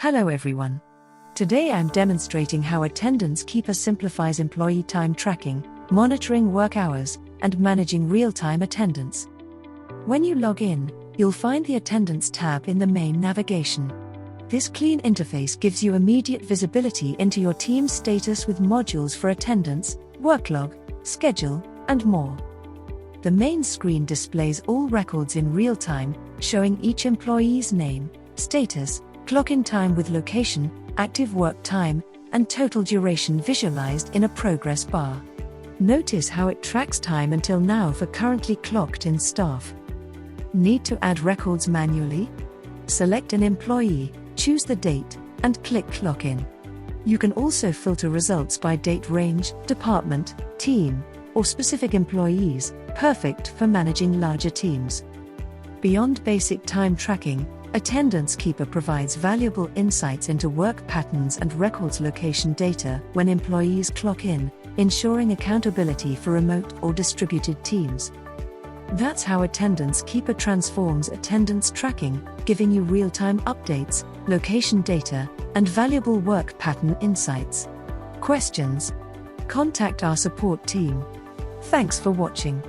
Hello everyone. Today I'm demonstrating how Attendance Keeper simplifies employee time tracking, monitoring work hours, and managing real-time attendance. When you log in, you'll find the Attendance tab in the main navigation. This clean interface gives you immediate visibility into your team's status with modules for attendance, work log, schedule, and more. The main screen displays all records in real time, showing each employee's name, status, clock-in time with location, active work time, and total duration visualized in a progress bar. Notice how it tracks time until now for currently clocked-in staff. Need to add records manually? Select an employee, choose the date, and click Clock In. You can also filter results by date range, department, team, or specific employees, perfect for managing larger teams. Beyond basic time tracking, Attendance Keeper provides valuable insights into work patterns and records location data when employees clock in, ensuring accountability for remote or distributed teams. That's how Attendance Keeper transforms attendance tracking, giving you real-time updates, location data, and valuable work pattern insights. Questions? Contact our support team. Thanks for watching.